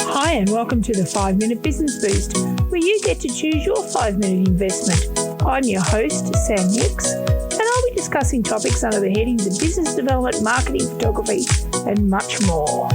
Hi and welcome to the 5-Minute Business Boost, where you get to choose your 5-minute investment. I'm your host, Sam Hicks, and I'll be discussing topics under the headings of business development, marketing, photography, and much more.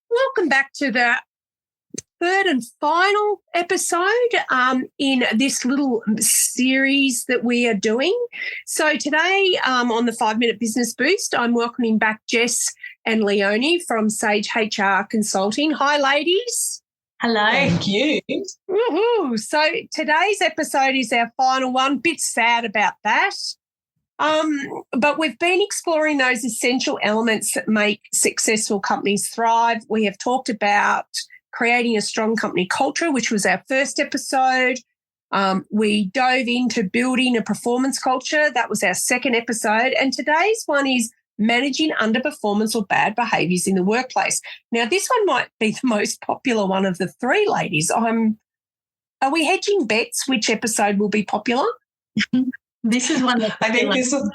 Welcome back to the third and final episode in this little series that we are doing. So today on the 5-Minute Business Boost, I'm welcoming back Jess and Leonie from Sage HR Consulting. Hi, ladies. Hello. Thank you. Woohoo. So today's episode is our final one. Bit sad about that. But we've been exploring those essential elements that make successful companies thrive. We have talked about creating a strong company culture, which was our first episode. We dove into building a performance culture. That was our second episode. And today's one is managing underperformance or bad behaviours in the workplace. Now, this one might be the most popular one of the three, ladies. Are we hedging bets which episode will be popular? This is one that I think this one.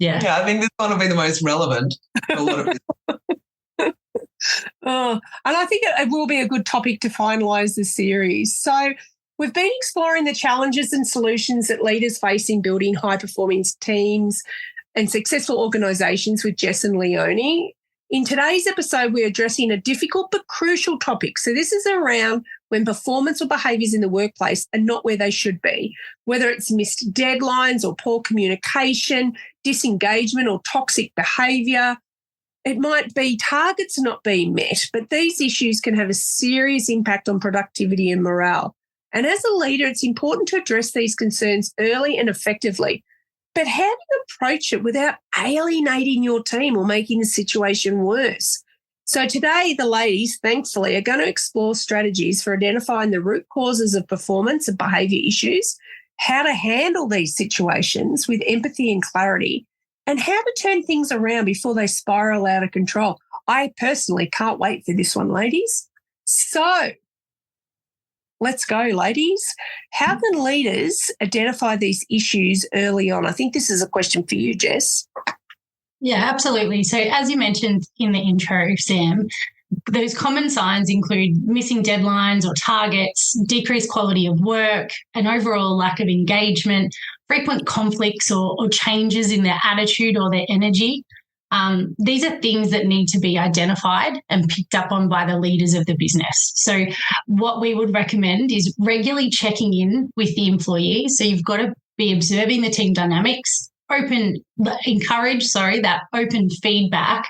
I think this one will be the most relevant for a lot of people. And I think it will be a good topic to finalise the series. So we've been exploring the challenges and solutions that leaders face in building high-performing teams and successful organisations with Jess and Leonie. In today's episode, we're addressing a difficult but crucial topic. So this is around when performance or behaviours in the workplace are not where they should be, whether it's missed deadlines or poor communication, disengagement or toxic behaviour. It might be targets not being met, but these issues can have a serious impact on productivity and morale. And as a leader, it's important to address these concerns early and effectively. But how do you approach it without alienating your team or making the situation worse? So today, the ladies, thankfully, are going to explore strategies for identifying the root causes of performance and behaviour issues, how to handle these situations with empathy and clarity, and how to turn things around before they spiral out of control. I personally can't wait for this one, ladies. So let's go, ladies. How can leaders identify these issues early on? I think this is a question for you, Jess. Yeah, absolutely. So as you mentioned in the intro, Sam, those common signs include missing deadlines or targets, decreased quality of work, an overall lack of engagement, frequent conflicts or changes in their attitude or their energy. These are things that need to be identified and picked up on by the leaders of the business. So what we would recommend is regularly checking in with the employee. So you've got to be observing the team dynamics, encourage that open feedback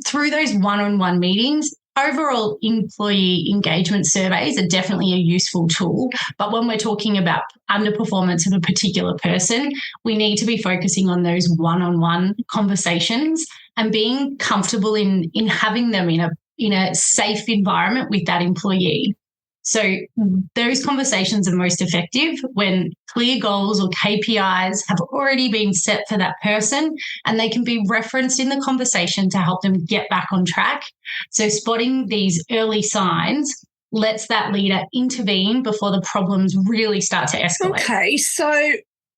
through those one-on-one meetings. Overall employee engagement surveys are definitely a useful tool, but when we're talking about underperformance of a particular person, we need to be focusing on those one-on-one conversations and being comfortable in having them in a safe environment with that employee. So those conversations are most effective when clear goals or KPIs have already been set for that person and they can be referenced in the conversation to help them get back on track. So spotting these early signs lets that leader intervene before the problems really start to escalate. Okay, so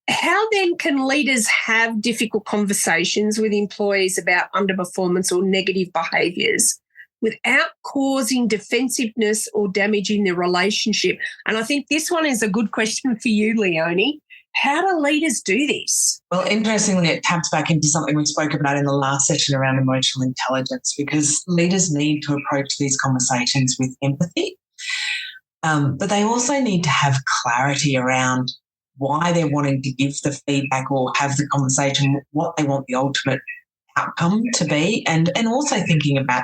how then can leaders have difficult conversations with employees about underperformance or negative behaviours without causing defensiveness or damaging the relationship? And I think this one is a good question for you, Leonie. How do leaders do this? Well, interestingly, it taps back into something we spoke about in the last session around emotional intelligence, because leaders need to approach these conversations with empathy, but they also need to have clarity around why they're wanting to give the feedback or have the conversation, what they want the ultimate outcome to be, and also thinking about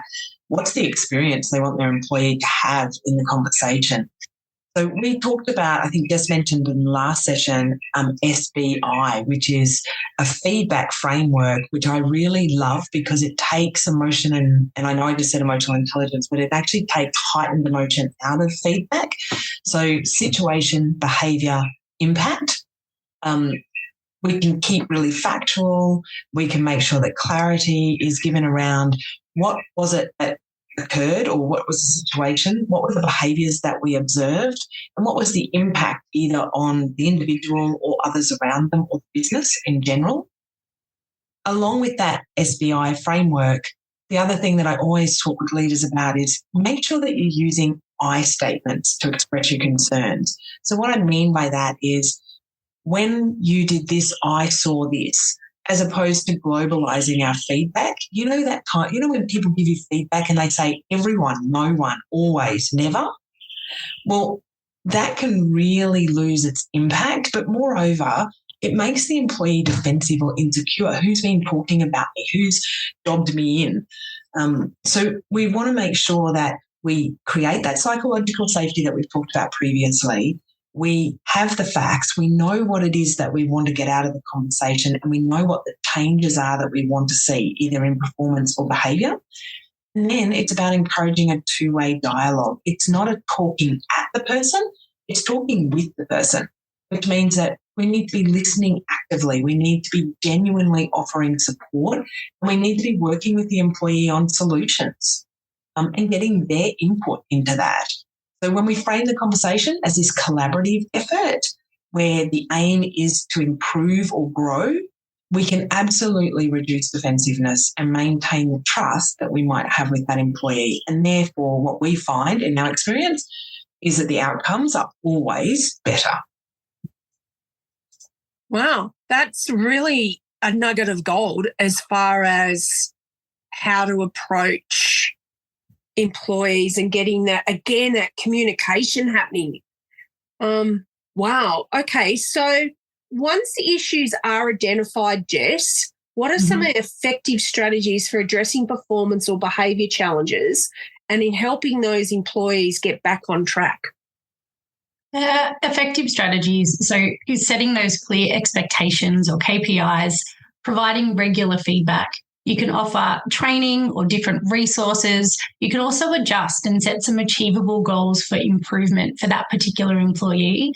what's the experience they want their employee to have in the conversation. So we talked about, I think Jess mentioned in the last session, SBI, which is a feedback framework, which I really love because it takes emotion and I know I just said emotional intelligence, but it actually takes heightened emotion out of feedback. So situation, behaviour, impact. We can keep really factual. We can make sure that clarity is given around what was it that occurred or what was the situation, what were the behaviours that we observed, and what was the impact either on the individual or others around them or the business in general. Along with that SBI framework, the other thing that I always talk with leaders about is make sure that you're using I statements to express your concerns. So what I mean by that is, when you did this, I saw this, as opposed to globalizing our feedback. You know that kind, when people give you feedback and they say everyone, no one, always, never? Well, that can really lose its impact, but moreover, it makes the employee defensive or insecure. Who's been talking about me? Who's dobbed me in? So we want to make sure that we create that psychological safety that we've talked about previously. We have the facts. We know what it is that we want to get out of the conversation, and we know what the changes are that we want to see, either in performance or behaviour. And then it's about encouraging a two-way dialogue. It's not a talking at the person, it's talking with the person, which means that we need to be listening actively. We need to be genuinely offering support, and we need to be working with the employee on solutions and getting their input into that. So when we frame the conversation as this collaborative effort where the aim is to improve or grow, we can absolutely reduce defensiveness and maintain the trust that we might have with that employee. And therefore, what we find in our experience is that the outcomes are always better. Wow, that's really a nugget of gold as far as how to approach employees and getting that, again, that communication happening. Wow. Okay. So once the issues are identified, Jess, what are some effective strategies for addressing performance or behaviour challenges and in helping those employees get back on track? Effective strategies. So setting those clear expectations or KPIs, providing regular feedback. You can offer training or different resources. You can also adjust and set some achievable goals for improvement for that particular employee.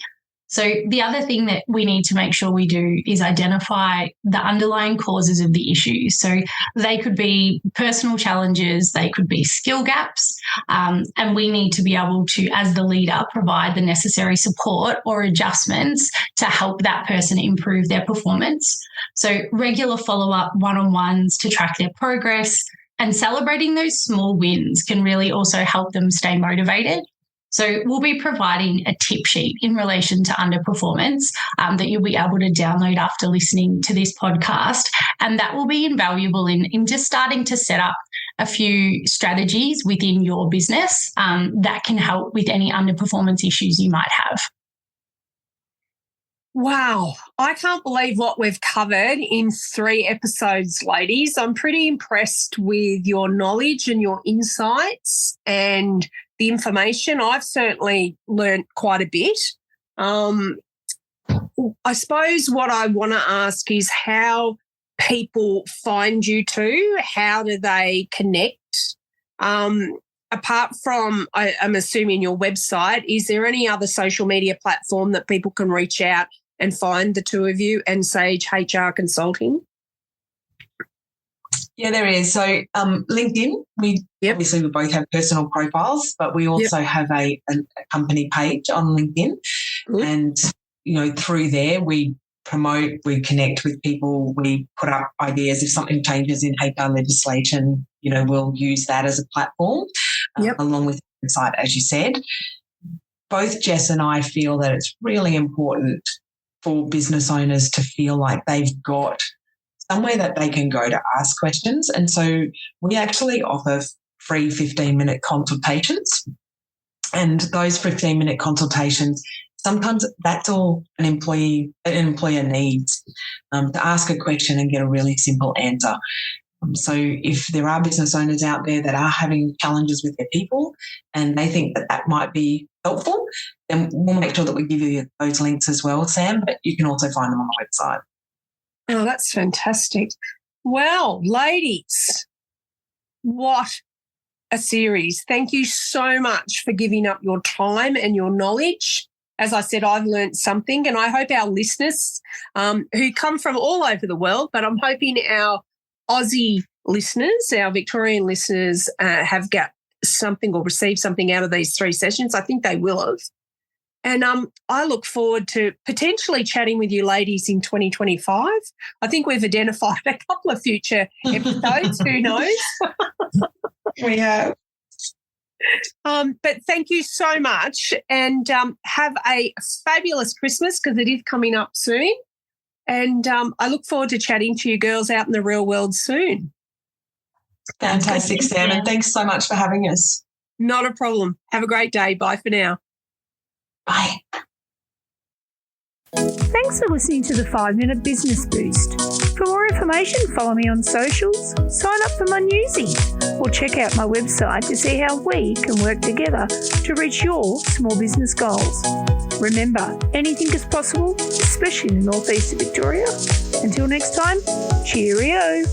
So the other thing that we need to make sure we do is identify the underlying causes of the issues. So they could be personal challenges, they could be skill gaps, and we need to be able to, as the leader, provide the necessary support or adjustments to help that person improve their performance. So regular follow-up one-on-ones to track their progress, and celebrating those small wins can really also help them stay motivated. So we'll be providing a tip sheet in relation to underperformance that you'll be able to download after listening to this podcast. And that will be invaluable in just starting to set up a few strategies within your business that can help with any underperformance issues you might have. Wow, I can't believe what we've covered in 3 episodes, ladies. I'm pretty impressed with your knowledge and your insights and the information. I've certainly learned quite a bit. I suppose what I want to ask is how people find you too. How do they connect? Apart from, I'm assuming, your website, is there any other social media platform that people can reach out and find the two of you and Sage HR Consulting? Yeah, there is. So LinkedIn, obviously we both have personal profiles, but we also have a company page on LinkedIn. And, through there we promote, we connect with people, we put up ideas. If something changes in HR legislation, we'll use that as a platform along with the website, as you said. Both Jess and I feel that it's really important for business owners to feel like they've got somewhere that they can go to ask questions. And so we actually offer free 15-minute consultations. And those 15-minute consultations, sometimes that's all an employer needs, to ask a question and get a really simple answer. So if there are business owners out there that are having challenges with their people and they think that might be helpful, then we'll make sure that we give you those links as well, Sam, but you can also find them on the website. Oh, that's fantastic. Well, ladies, what a series. Thank you so much for giving up your time and your knowledge. As I said, I've learned something, and I hope our listeners who come from all over the world, but I'm hoping our Aussie listeners, our Victorian listeners have got something or received something out of these 3 sessions. I think they will have. And I look forward to potentially chatting with you ladies in 2025. I think we've identified a couple of future episodes. Who knows? We have. But thank you so much, and have a fabulous Christmas, because it is coming up soon. And I look forward to chatting to you girls out in the real world soon. Fantastic, Sam, and thanks so much for having us. Not a problem. Have a great day. Bye for now. Bye. Thanks for listening to the 5-Minute Business Boost. For more information, follow me on socials, sign up for my newsy, or check out my website to see how we can work together to reach your small business goals. Remember, anything is possible, especially in the northeast of Victoria. Until next time, cheerio.